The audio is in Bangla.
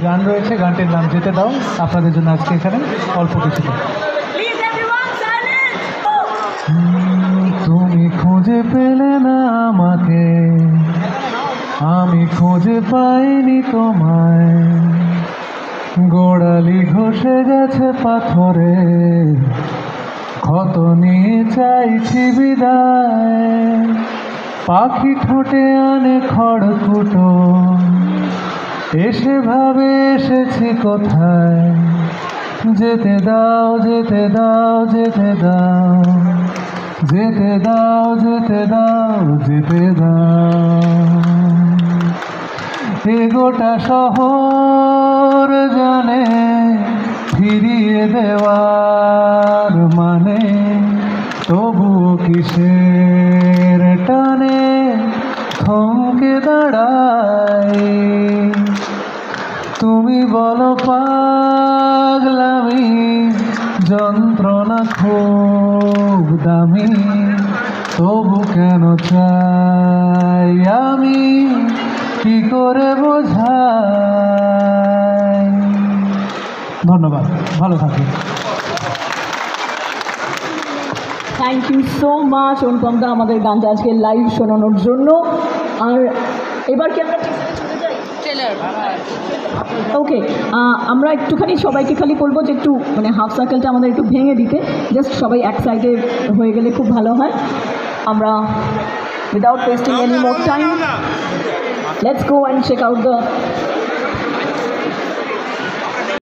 গান রয়েছে, গানটির নাম যেতে দাও। আপনাদের জন্য আজকে এখানে অল্প কিছুটা। তুমি খুঁজে পেলে না আমাকে, আমি খুঁজে পাইনি তোমায়, গোড়ালি ঘষে গেছে পাথরে, ক্ষত নিয়ে চাইছি বিদায়, পাখি ঠোঁটে আনে খড়কুটো, এসে ভাবে এসেছি কোথায়, যেতে দাও যেতে দাও যেতে দাও, যেতে দাও যেতে দাও যেতে দাও। এ গোটা শহর জানে ফিরিয়ে দেওয়ার মানে, তবু কিসের টানে থমকে দাঁড়াই। তুমি বলো পাগলামি, যন্ত্রণা খুব দামি, তবু কেন চাই আমি, কি করে বোঝাই। ধন্যবাদ, ভালো থাকুন। থ্যাংক ইউ সো মাচ অনুপম দা আমাদের গানটা আজকে লাইভ শোনানোর জন্য। আর এবার কি আমরা ওকে, আমরা একটুখানি সবাইকে খালি বলবো যে একটু মানে হাফ সার্কেলটা আমাদের একটু ভেঙে দিতে, জাস্ট সবাই এক সাইডে হয়ে গেলে খুব ভালো হয়। আমরা without wasting any more time, let's go and check out the